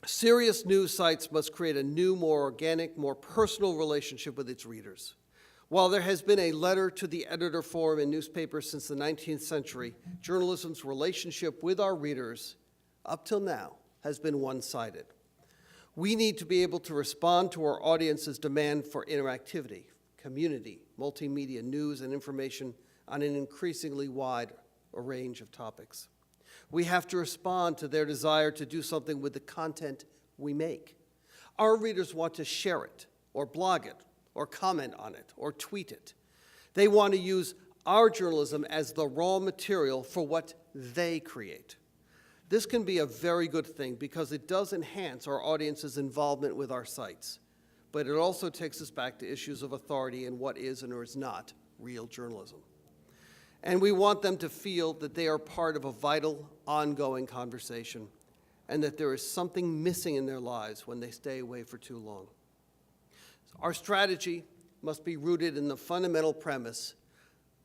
Serious news sites must create a new, more organic, more personal relationship with its readers. While there has been a letter to the editor form in newspapers since the 19th century, journalism's relationship with our readers, up till now, has been one-sided. We need to be able to respond to our audience's demand for interactivity, community, multimedia, news, and information on an increasingly wide range of topics. We have to respond to their desire to do something with the content we make. Our readers want to share it, or blog it, or comment on it, or tweet it. They want to use our journalism as the raw material for what they create. This can be a very good thing because it does enhance our audience's involvement with our sites, but it also takes us back to issues of authority and what is and is not real journalism. And we want them to feel that they are part of a vital, ongoing conversation and that there is something missing in their lives when they stay away for too long. Our strategy must be rooted in the fundamental premise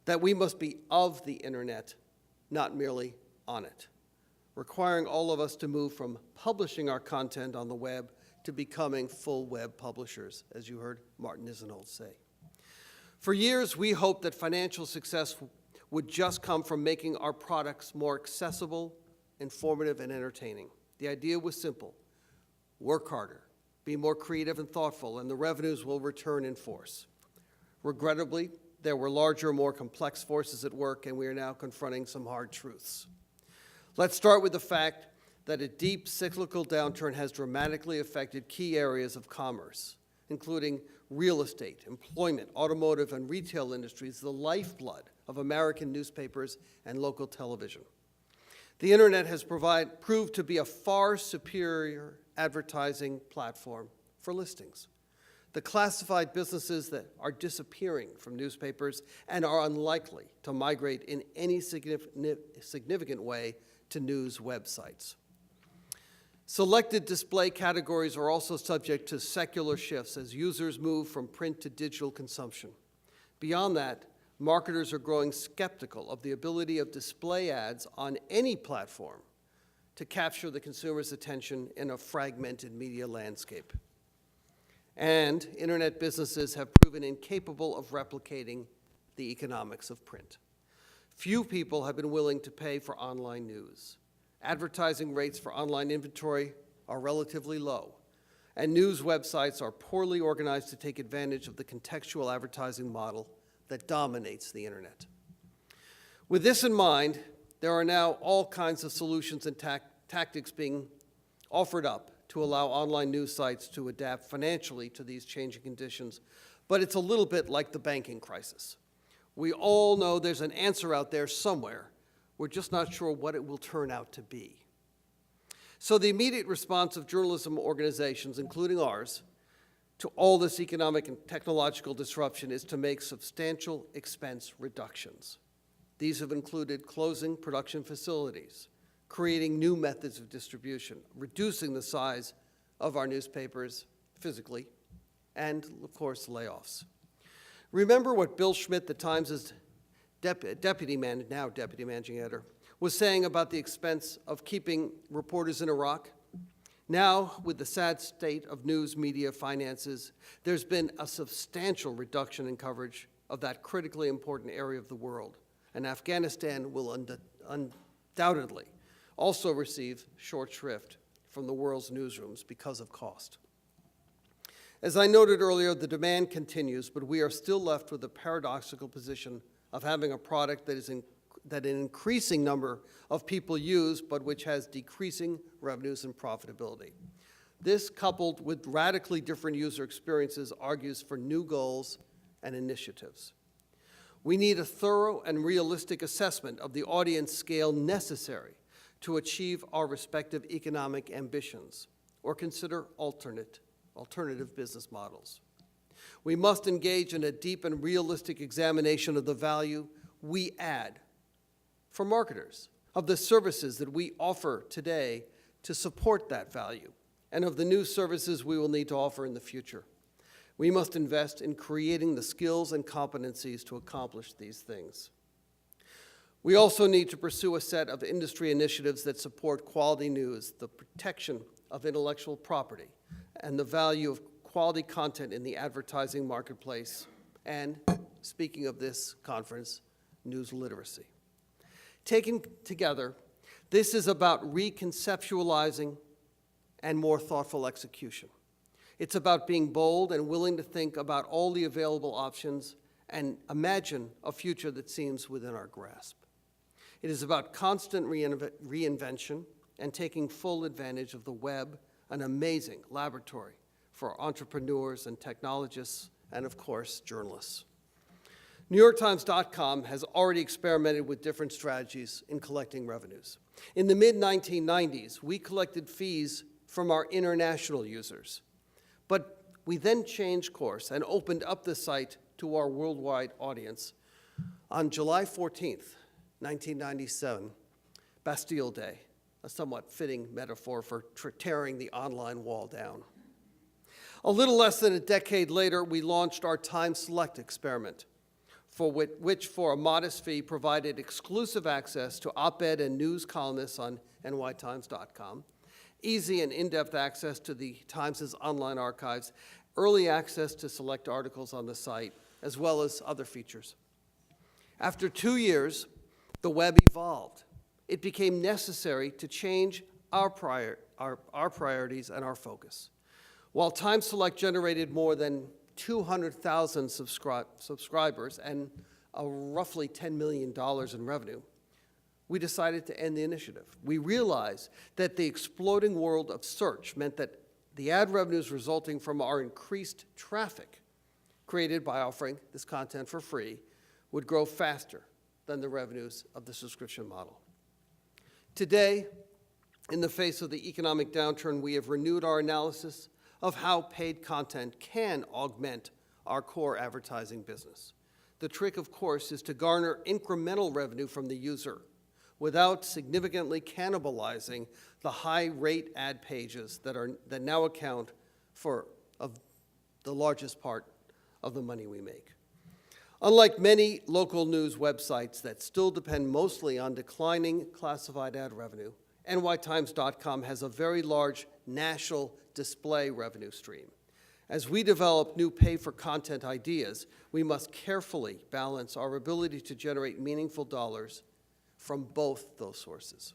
that we must be of the internet, not merely on it, requiring all of us to move from publishing our content on the web to becoming full web publishers, as you heard Martin Isenholt say. For years, we hoped that financial success would just come from making our products more accessible, informative, and entertaining. The idea was simple: work harder, be more creative and thoughtful, and the revenues will return in force. Regrettably, there were larger, more complex forces at work, and we are now confronting some hard truths. Let's start with the fact that a deep cyclical downturn has dramatically affected key areas of commerce, including real estate, employment, automotive, and retail industries, the lifeblood of American newspapers and local television. The internet has proved to be a far superior advertising platform for listings. The classified businesses that are disappearing from newspapers and are unlikely to migrate in any significant way to news websites. Selected display categories are also subject to secular shifts as users move from print to digital consumption. Beyond that, marketers are growing skeptical of the ability of display ads on any platform to capture the consumer's attention in a fragmented media landscape. And internet businesses have proven incapable of replicating the economics of print. Few people have been willing to pay for online news. Advertising rates for online inventory are relatively low, and news websites are poorly organized to take advantage of the contextual advertising model that dominates the internet. With this in mind, there are now all kinds of solutions and tactics being offered up to allow online news sites to adapt financially to these changing conditions, but it's a little bit like the banking crisis. We all know there's an answer out there somewhere. We're just not sure what it will turn out to be. So the immediate response of journalism organizations, including ours, to all this economic and technological disruption is to make substantial expense reductions. These have included closing production facilities, creating new methods of distribution, reducing the size of our newspapers physically, and, of course, layoffs. Remember what Bill Schmidt, the Times' deputy managing editor, was saying about the expense of keeping reporters in Iraq? Now, with the sad state of news media finances, there's been a substantial reduction in coverage of that critically important area of the world, and Afghanistan will undoubtedly also receive short shrift from the world's newsrooms because of cost. As I noted earlier, the demand continues, but we are still left with the paradoxical position of having a product that an increasing number of people use, but which has decreasing revenues and profitability. This, coupled with radically different user experiences, argues for new goals and initiatives. We need a thorough and realistic assessment of the audience scale necessary to achieve our respective economic ambitions, or consider alternative business models. We must engage in a deep and realistic examination of the value we add for marketers, of the services that we offer today to support that value, and of the new services we will need to offer in the future. We must invest in creating the skills and competencies to accomplish these things. We also need to pursue a set of industry initiatives that support quality news, the protection of intellectual property and the value of quality content in the advertising marketplace, and, speaking of this conference, news literacy. Taken together, this is about reconceptualizing and more thoughtful execution. It's about being bold and willing to think about all the available options and imagine a future that seems within our grasp. It is about constant reinvention and taking full advantage of the web, an amazing laboratory for entrepreneurs and technologists, and of course, journalists. NewYorkTimes.com has already experimented with different strategies in collecting revenues. In the mid-1990s, we collected fees from our international users, but we then changed course and opened up the site to our worldwide audience. On July 14th, 1997, Bastille Day, a somewhat fitting metaphor for tearing the online wall down. A little less than a decade later, we launched our Time Select experiment, which for a modest fee provided exclusive access to op-ed and news columnists on nytimes.com, easy and in-depth access to the Times' online archives, early access to select articles on the site, as well as other features. After 2 years, the web evolved. It became necessary to change our priorities and our focus. While Time Select generated more than 200,000 subscribers and roughly $10 million in revenue, we decided to end the initiative. We realized that the exploding world of search meant that the ad revenues resulting from our increased traffic created by offering this content for free would grow faster than the revenues of the subscription model. Today, in the face of the economic downturn, we have renewed our analysis of how paid content can augment our core advertising business. The trick, of course, is to garner incremental revenue from the user without significantly cannibalizing the high-rate ad pages that now account for the largest part of the money we make. Unlike many local news websites that still depend mostly on declining classified ad revenue, nytimes.com has a very large national display revenue stream. As we develop new pay-for-content ideas, we must carefully balance our ability to generate meaningful dollars from both those sources.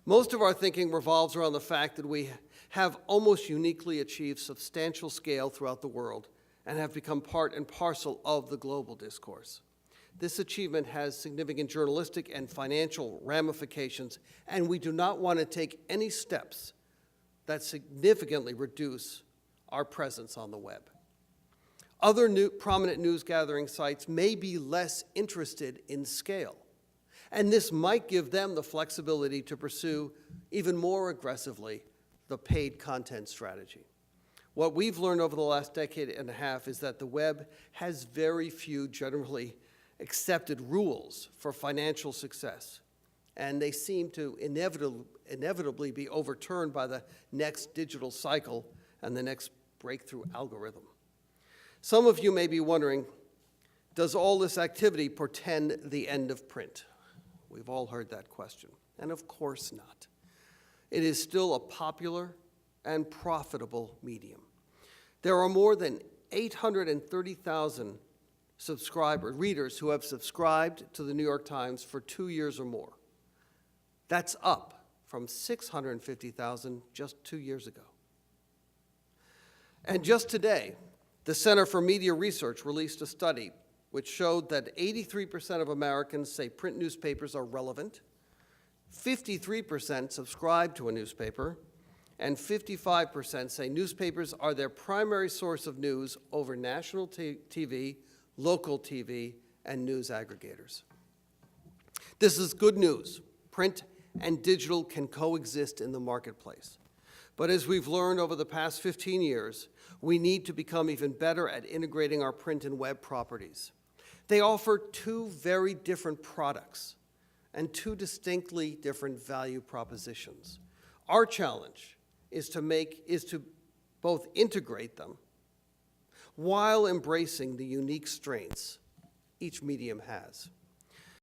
Most of our thinking revolves around the fact that we have almost uniquely achieved substantial scale throughout the world and have become part and parcel of the global discourse. This achievement has significant journalistic and financial ramifications, and we do not want to take any steps that significantly reduce our presence on the web. Other prominent news gathering sites may be less interested in scale, and this might give them the flexibility to pursue even more aggressively the paid content strategy. What we've learned over the last decade and a half is that the web has very few generally accepted rules for financial success, and they seem to inevitably be overturned by the next digital cycle and the next breakthrough algorithm. Some of you may be wondering, does all this activity portend the end of print? We've all heard that question, and of course not. It is still a popular and profitable medium. There are more than 830,000 readers who have subscribed to the New York Times for 2 years or more. That's up from 650,000 just 2 years ago. And just today, the Center for Media Research released a study which showed that 83% of Americans say print newspapers are relevant, 53% subscribe to a newspaper, and 55% say newspapers are their primary source of news over national TV, local TV, and news aggregators. This is good news. Print and digital can coexist in the marketplace. But as we've learned over the past 15 years, we need to become even better at integrating our print and web properties. They offer two very different products and two distinctly different value propositions. Our challenge is to both integrate them while embracing the unique strengths each medium has.